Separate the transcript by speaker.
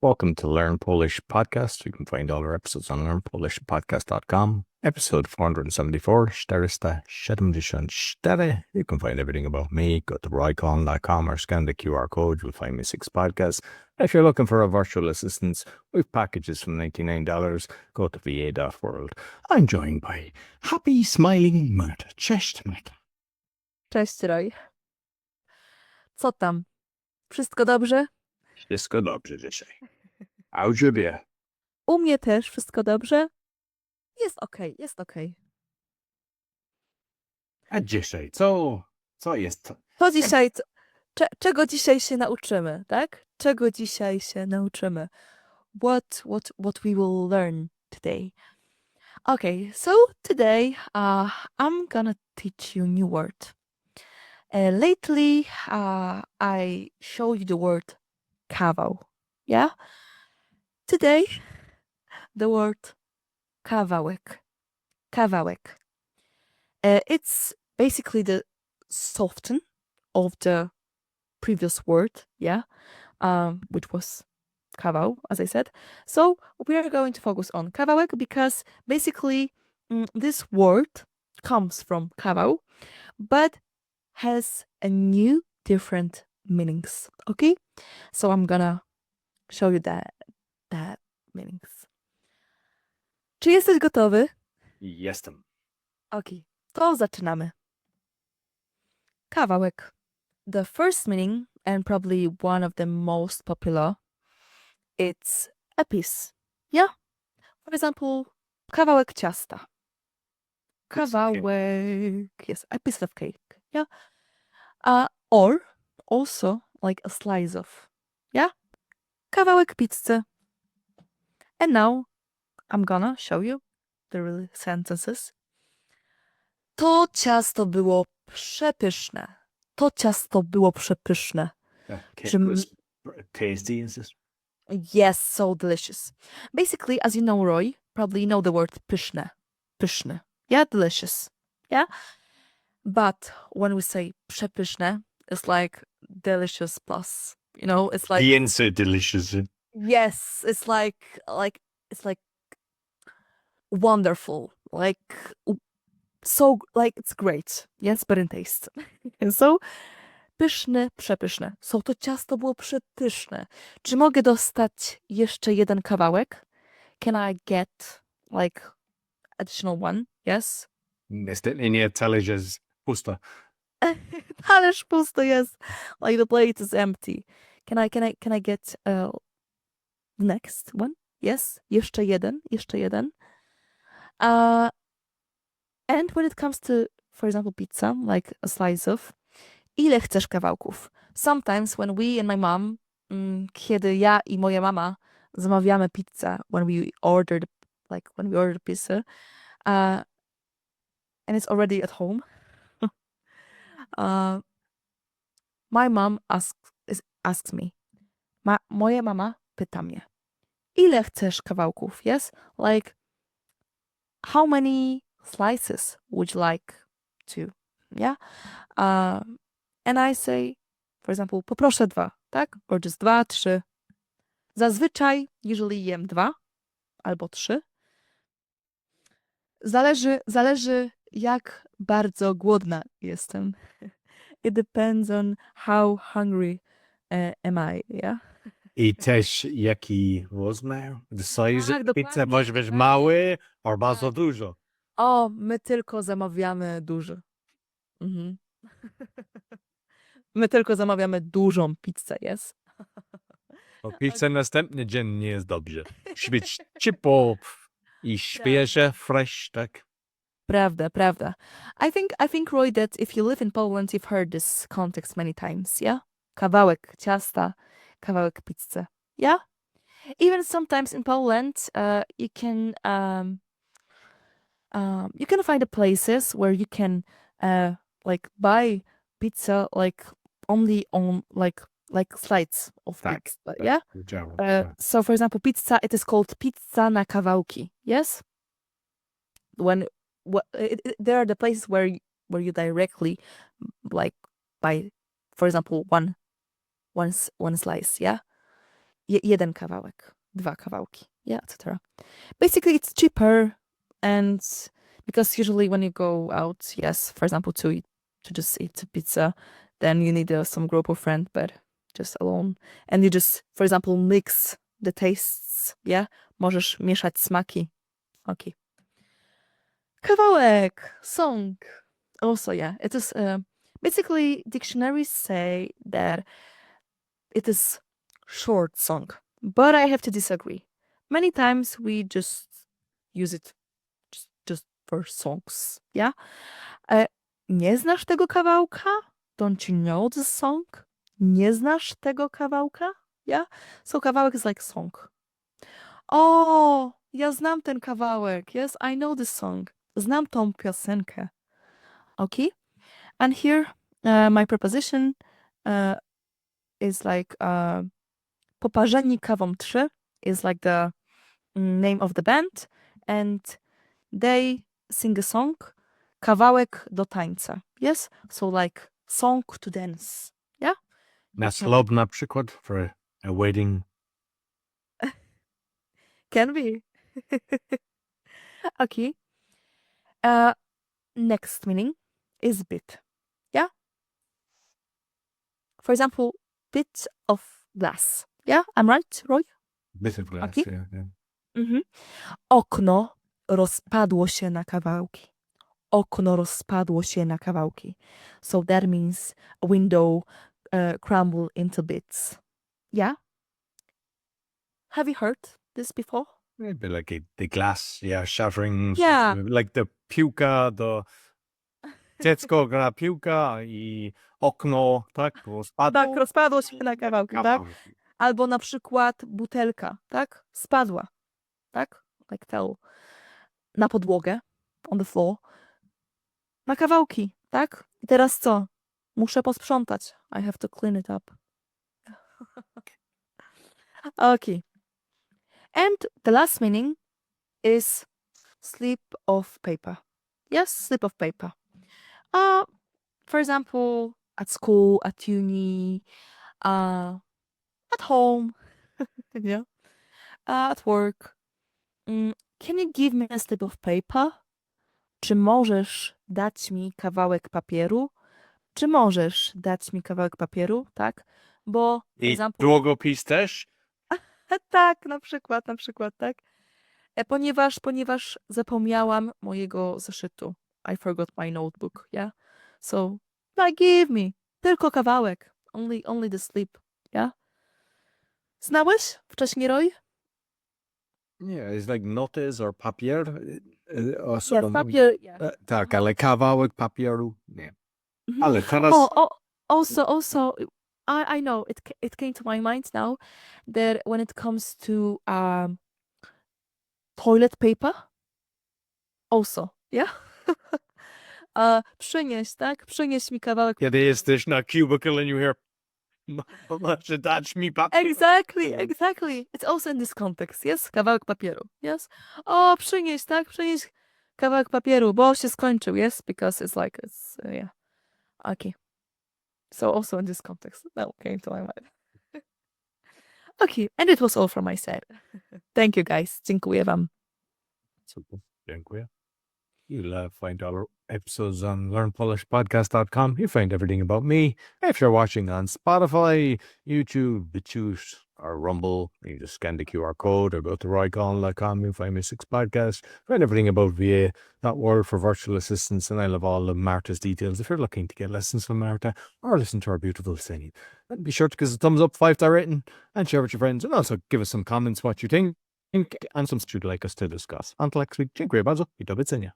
Speaker 1: Welcome to Learnpolish podcast. You can find all our episodes on learnpolishpodcast.com. Episode 474, 474. You can find everything about me. Go to roycon.com or scan the QR code. You'll find me 6 podcasts. If you're looking for a virtual assistant, we've packages from $99. Go to va.world. I'm joined by happy, smiling Marta. Cześć, Marta.
Speaker 2: Cześć, Roy. Co tam? Wszystko dobrze?
Speaker 1: Wszystko dobrze dzisiaj. A u ciebie?
Speaker 2: U mnie też wszystko dobrze? Jest okej, jest okej.
Speaker 1: A dzisiaj co jest?
Speaker 2: To dzisiaj, czego dzisiaj się nauczymy, tak? Czego dzisiaj się nauczymy? What we will learn today? Okay, so today I'm gonna teach you a new word. Lately I showed you the word kawał, yeah? Today the word kawałek. Kawałek. It's basically the soften of the previous word, yeah, which was kawał, as I said. So we are going to focus on kawałek because basically this word comes from kawał, but has a new different meanings. Okay, so I'm gonna show you that meanings. Czy jesteś gotowy?
Speaker 1: Jestem.
Speaker 2: Okay, to zaczynamy. Kawałek. The first meaning, and probably one of the most popular, it's a piece. Yeah? For example, kawałek ciasta. Kawałek. Yes, a piece of cake. Yeah? Or also like a slice of. Yeah? Kawałek pizzy. And now I'm gonna show you the real sentences. To ciasto było przepyszne. To ciasto było przepyszne.
Speaker 1: Tasty, is this?
Speaker 2: Yes, so delicious. Basically, as you know, Roy, probably you know the word pyszne. Pyszne. Yeah, delicious. Yeah? But when we say przepyszne, it's like delicious plus. You know, it's like...
Speaker 1: The insert delicious.
Speaker 2: Yes, it's like wonderful. Like... So, like, it's great. Yes, but in taste. And so, pyszne, przepyszne. So, to ciasto było przepyszne. Czy mogę dostać jeszcze jeden kawałek? Can I get, like, additional one? Yes?
Speaker 1: Niestety nie, talerz jest pusta.
Speaker 2: Talerz pusty jest. Like, the plate is empty. Can I get the next one? Yes? Jeszcze jeden. And when it comes to, for example, pizza, like a slice of, ile chcesz kawałków? Sometimes when we and my mom, kiedy ja I moja mama zamawiamy pizzę, when we order pizza, and it's already at home, my mom asks me, moja mama pyta mnie, ile chcesz kawałków? Yes? Like, how many slices would you like to? Yeah? And I say, for example, poproszę 2, tak? Or just 2, 3. Zazwyczaj, usually jem 2 albo 3. Zależy jak bardzo głodna jestem. It depends on how hungry am I, yeah?
Speaker 1: I też jaki rozmiar? The size
Speaker 2: Tak, dokładnie,
Speaker 1: pizza może być
Speaker 2: tak.
Speaker 1: mały albo bardzo dużo.
Speaker 2: O, my tylko zamawiamy duży. Mhm. My tylko zamawiamy dużą pizzę, jest?
Speaker 1: Bo pizza następny dzień nie jest dobrze. Musi być ciepło I świeże, fresh, tak?
Speaker 2: Prawda. I think, Roy, that if you live in Poland, you've heard this context many times, yeah? Kawałek ciasta, kawałek pizzy, yeah? Even sometimes in Poland, you can find the places where you can like buy pizza like only on like slides of
Speaker 1: Tak,
Speaker 2: pizza,
Speaker 1: tak,
Speaker 2: yeah?
Speaker 1: wiedziałem.
Speaker 2: So for example, pizza, it is called pizza na kawałki, yes? There are the places where you directly like buy, for example, one slice, yeah? jeden kawałek, 2 kawałki, yeah, etc. Basically, it's cheaper, and because usually when you go out, yes, for example, to just eat a pizza, then you need some group of friends, but just alone, and you just, for example, mix the tastes, yeah? Możesz mieszać smaki. Okay. Kawałek, song. Also, yeah, it is, basically, dictionaries say that it is short song, but I have to disagree. Many times we just use it just for songs, yeah? Nie znasz tego kawałka? Don't you know the song? Nie znasz tego kawałka? Yeah? So kawałek is like song. O, ja znam ten kawałek. Yes, I know this song. Znam tą piosenkę. Okay? And here, my preposition is like Poparzeni kawą 3 is like the name of the band, and they sing a song, kawałek do tańca. Yes? So like song to dance. Yeah?
Speaker 1: Na ślub na przykład, for a wedding.
Speaker 2: Can be. Okay. Next meaning is bit. Yeah? For example, bit of glass. Yeah? I'm right, Roy?
Speaker 1: Bit of glass,
Speaker 2: Okay.
Speaker 1: yeah.
Speaker 2: Mhm. Okno rozpadło się na kawałki. Okno rozpadło się na kawałki. So that means a window crumbled into bits. Yeah? Have you heard this before?
Speaker 1: Maybe like the glass, yeah, shattering.
Speaker 2: Yeah.
Speaker 1: Like the piłka, the dziecko gra piłka i okno, tak, rozpadło.
Speaker 2: Tak, rozpadło się na kawałki, tak? Albo na przykład butelka, tak? Spadła, tak? Like fell. Na podłogę, on the floor. Na kawałki, tak? I teraz co? Muszę posprzątać. I have to clean it up. Okay. And the last meaning is slip of paper. Yes, slip of paper. For example, at school, at uni, at home, yeah, at work. Can you give me a slip of paper? Czy możesz dać mi kawałek papieru? Czy możesz dać mi kawałek papieru? Tak? Bo, for
Speaker 1: I
Speaker 2: example,
Speaker 1: długopis też?
Speaker 2: tak, na przykład, tak? Ponieważ zapomniałam mojego zeszytu. I forgot my notebook, yeah? So, give me. Tylko kawałek. Only the slip, yeah? Znałeś wcześniej, Roy?
Speaker 1: Yeah, it's like notes or papier.
Speaker 2: Yes, papier, yeah.
Speaker 1: Tak, ale kawałek papieru, nie.
Speaker 2: Mhm.
Speaker 1: Ale teraz...
Speaker 2: Also, I know, it came to my mind now that when it comes to toilet paper, also, yeah? Przynieś, tak? Przynieś mi kawałek.
Speaker 1: Kiedy jesteś na cubicle and you hear może dać mi papier?
Speaker 2: Exactly. It's also in this context, yes? Kawałek papieru, yes? O, przynieś, tak? Przynieś kawałek papieru, bo się skończył, yes? Because it's yeah. Okay. So also in this context, that came to my mind. Okay, and it was all from my side. Thank you, guys. Dziękuję wam.
Speaker 1: Super. Dziękuję. You'll find all our episodes on learnpolishpodcast.com. You find everything about me. If you're watching on Spotify, YouTube, BitChute, or Rumble, you just scan the QR code or go to roycon.com. You'll find my 6 podcasts. Find everything about VA, that word for virtual assistants, and I'll have all of Marta's details if you're looking to get lessons from Marta or listen to our beautiful singing. And be sure to give us a thumbs up, 5-star rating, and share with your friends. And also give us some comments what you think and some you'd like us to discuss. Until next week, dziękuję bardzo i do widzenia.